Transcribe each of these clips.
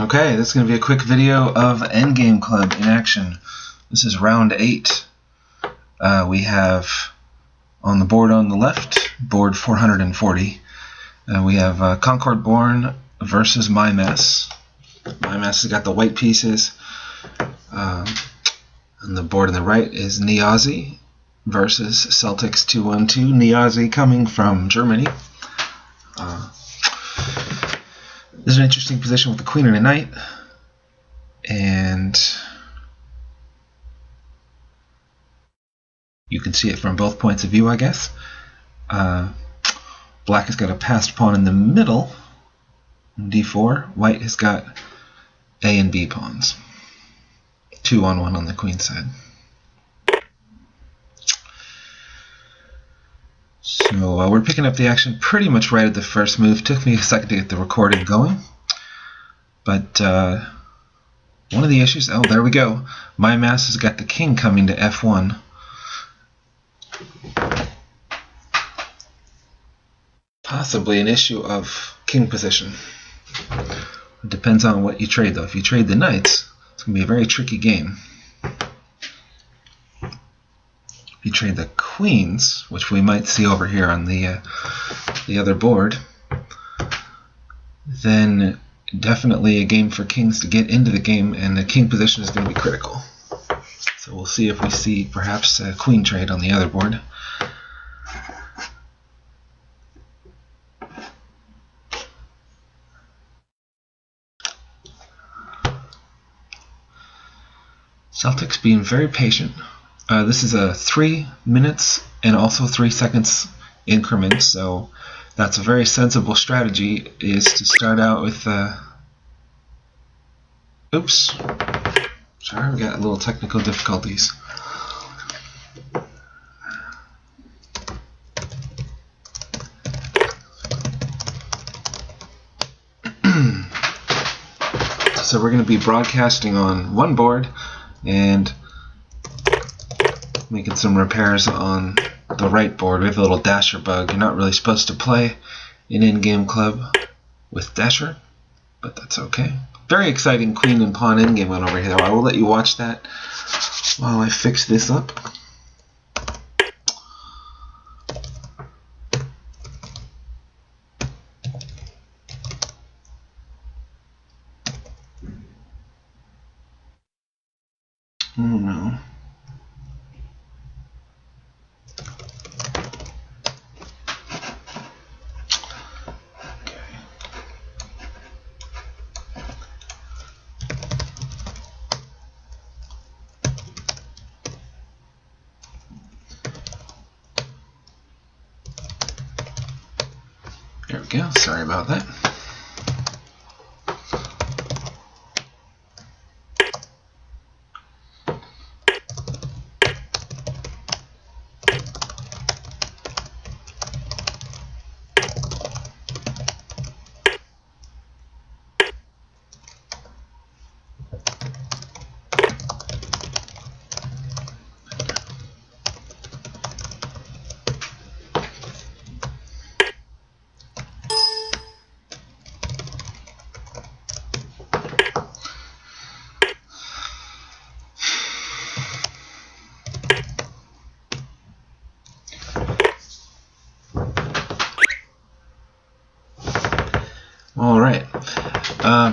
Okay, this is going to be a quick video of Endgame Club in action. This is round 8. We have on the board on the left, board 440. We have Concord Born versus My Mess. My Mess has got the white pieces. On the board on the right is Niazi versus Celtics 2-1-2. Niazi coming from Germany. This is an interesting position with the queen and a knight, and you can see it from both points of view, I guess. Black has got a passed pawn in the middle, d4. White has got A and B pawns. 2-on-1 on the queen side. So we're picking up the action pretty much right at the first move. Took me a second to get the recording going. But one of the issues, oh, there we go. My Mass has got the king coming to f1. Possibly an issue of king position. It depends on what you trade, though. If you trade the knights, it's going to be a very tricky game. If you trade the queens, which we might see over here on the other board, then definitely a game for kings to get into the game, and the king position is going to be critical. So we'll see if we see perhaps a queen trade on the other board. Celtics being very patient. This is a 3 minutes and also 3 seconds increment, so that's a very sensible strategy, is to start out with oops, sorry, we got a little technical difficulties. So we're going to be broadcasting on one board and making some repairs on the right board. We have a little dasher bug. You're not really supposed to play in Endgame Club with dasher, but that's okay. Very exciting queen and pawn endgame went over here. I will let you watch that while I fix this up. Oh no. There we go, sorry about that. Alright,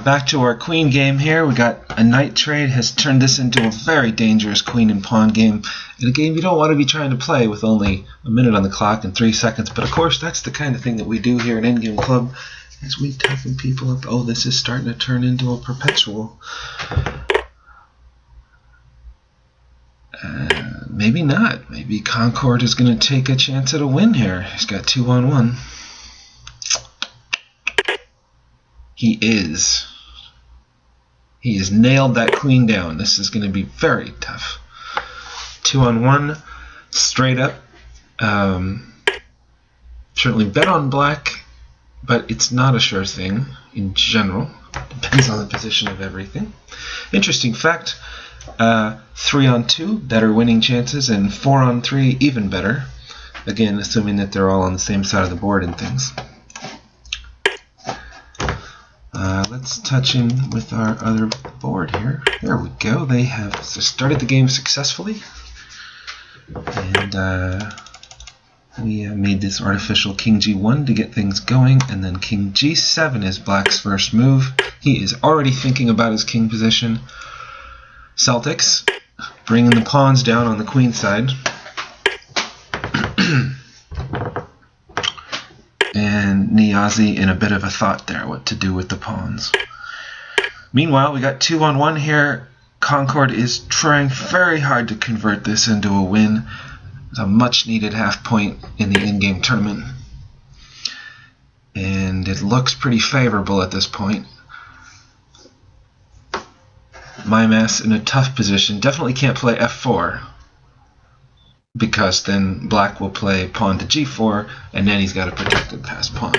back to our queen game here. We got a knight trade, has turned this into a very dangerous queen and pawn game. In a game you don't want to be trying to play with only a minute on the clock and 3 seconds, but of course that's the kind of thing that we do here at Endgame Club, as we toughen people up. Oh, this is starting to turn into a perpetual. Maybe not. Maybe Concord is going to take a chance at a win here. He's got 2-on-1. He has nailed that queen down. This is going to be very tough. 2-on-1, straight up. Certainly bet on black, but it's not a sure thing in general. Depends on the position of everything. Interesting fact, 3-on-2, better winning chances, and 4-on-3, even better. Again, assuming that they're all on the same side of the board and things. Let's touch in with our other board here. There we go. They have started the game successfully. And we made this artificial King G1 to get things going, and then King G7 is Black's first move. He is already thinking about his king position. Celtics bringing the pawns down on the queen side. And Niazi in a bit of a thought there, what to do with the pawns. Meanwhile, we got 2-on-1 here. Concord is trying very hard to convert this into a win. It's a much needed half point in the in-game tournament. And it looks pretty favorable at this point. Mymas in a tough position. Definitely can't play f4, because then Black will play pawn to g4, and then he's got a protected passed pawn.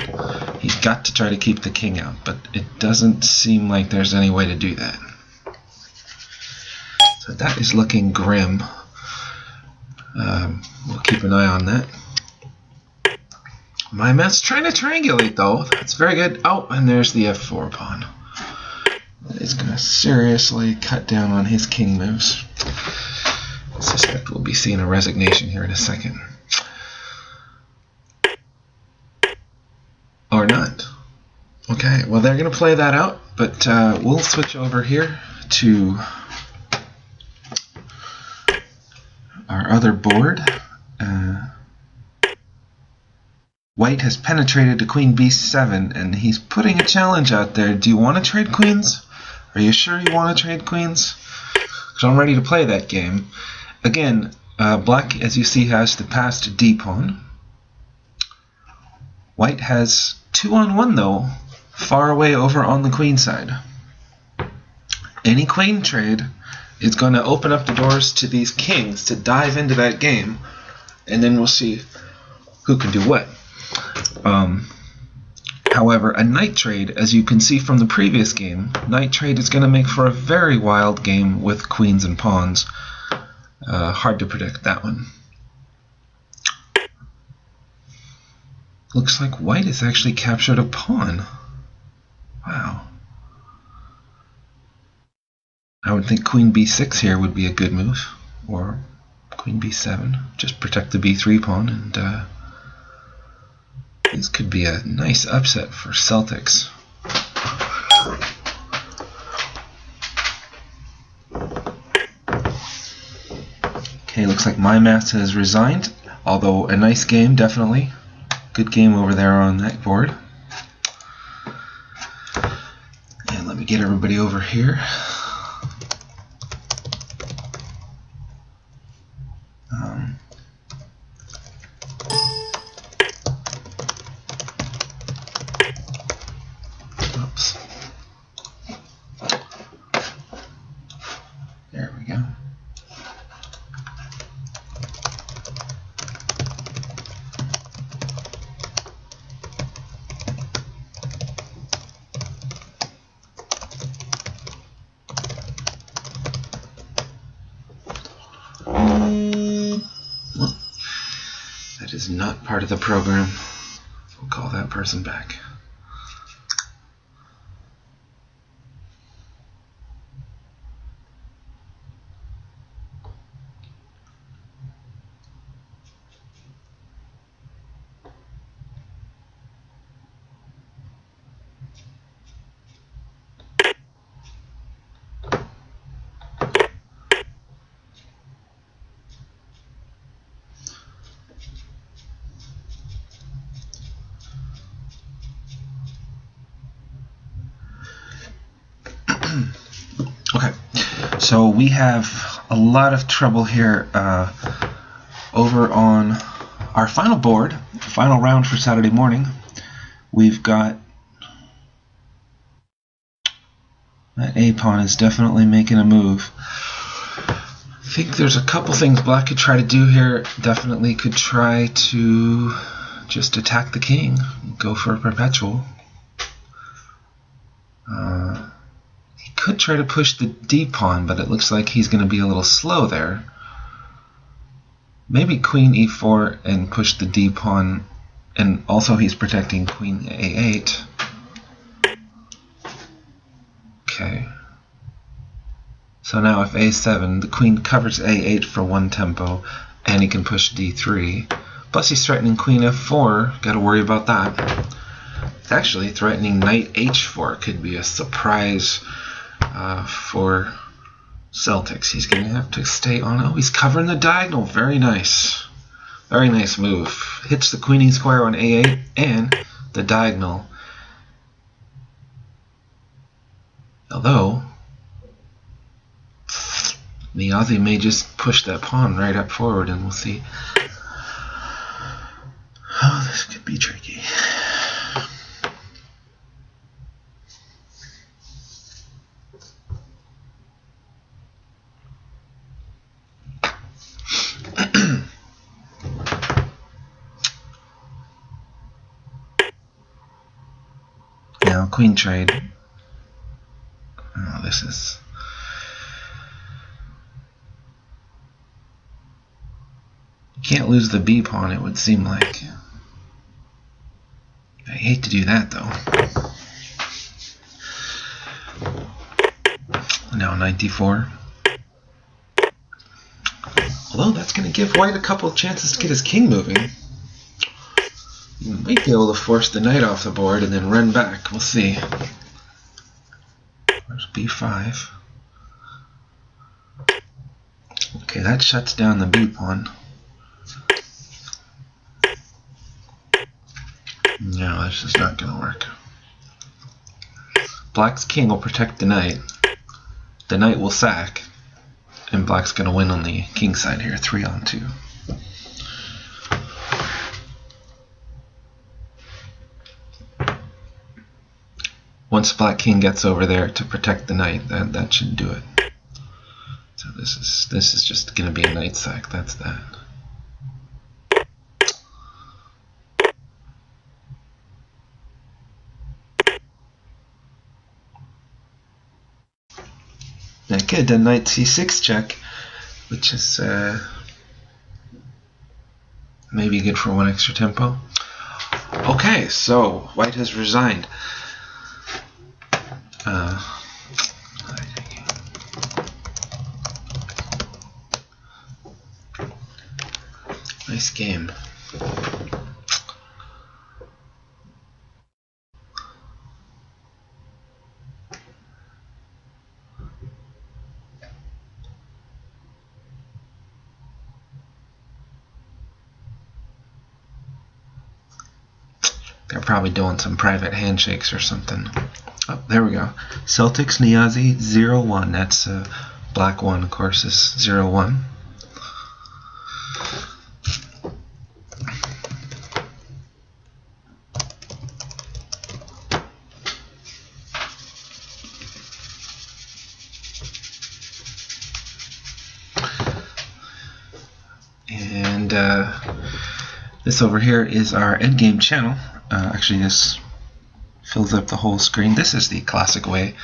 He's got to try to keep the king out, but it doesn't seem like there's any way to do that. So that is looking grim. We'll keep an eye on that. Mymas trying to triangulate, though. That's very good. Oh, and there's the f4 pawn. That is going to seriously cut down on his king moves. I suspect we'll be seeing a resignation here in a second. Or not. Okay, well, they're going to play that out, but we'll switch over here to our other board. White has penetrated to queen b7, and he's putting a challenge out there. Do you want to trade queens? Are you sure you want to trade queens? Because I'm ready to play that game. Again, Black, as you see, has the passed d pawn. White has 2-on-1, though, far away over on the queen side. Any queen trade is going to open up the doors to these kings to dive into that game, and then we'll see who can do what. However, a knight trade, as you can see from the previous game, knight trade is going to make for a very wild game with queens and pawns. Hard to predict that one. Looks like White has actually captured a pawn. Wow. I would think queen b6 here would be a good move, or queen b7. Just protect the b3 pawn, and this could be a nice upset for Celtics. Okay, looks like Mymas has resigned, although a nice game, definitely. Good game over there on that board. And let me get everybody over here. Oops. There we go. That is not part of the program. We'll call that person back. Okay, so we have a lot of trouble here over on our final board, final round for Saturday morning. We've got that A pawn is definitely making a move. I think there's a couple things Black could try to do here. Definitely could try to just attack the king, go for a perpetual. He could try to push the D pawn, but it looks like he's going to be a little slow there. Maybe queen e4 and push the D pawn, and also he's protecting queen a8. Okay. So now if a7, the queen covers a8 for one tempo, and he can push d3. Plus he's threatening queen f4. Got to worry about that. It's actually threatening knight h4. Could be a surprise for Celtics. He's going to have to stay on. Oh, he's covering the diagonal. Very nice. Very nice move. Hits the queening square on a8 and the diagonal. Although the Aussie may just push that pawn right up forward, and we'll see. Oh, this could be tricky. Now, queen trade. Oh, this is... You can't lose the b pawn, it would seem like. I hate to do that, though. Now, knight d4. Although that's going to give white a couple of chances to get his king moving. You might be able to force the knight off the board and then run back. We'll see. There's b5. Okay, that shuts down the b pawn. No, this is not going to work. Black's king will protect the knight. The knight will sack. And Black's going to win on the king side here, 3-on-2. Once Black king gets over there to protect the knight, that should do it. So this is just going to be a knight sack. That's that. Now I could have done knight c6 check, which is maybe good for one extra tempo. Okay, so white has resigned. Nice game. They're probably doing some private handshakes or something. Oh, there we go. Celtics Niazi 0-1. That's black 1, of course, is 0-1. And this over here is our Endgame channel. Actually, this fills up the whole screen. This is the classic way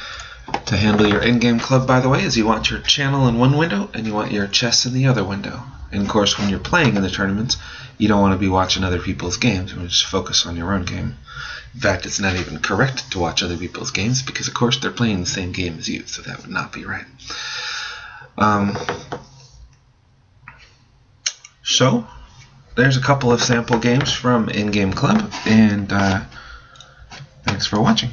to handle your Endgame Club, by the way, is you want your channel in one window and you want your chess in the other window. And of course, when you're playing in the tournaments, you don't want to be watching other people's games. You want to just focus on your own game. In fact, it's not even correct to watch other people's games because, of course, they're playing the same game as you, so that would not be right. So, there's a couple of sample games from Endgame Club, and thanks for watching.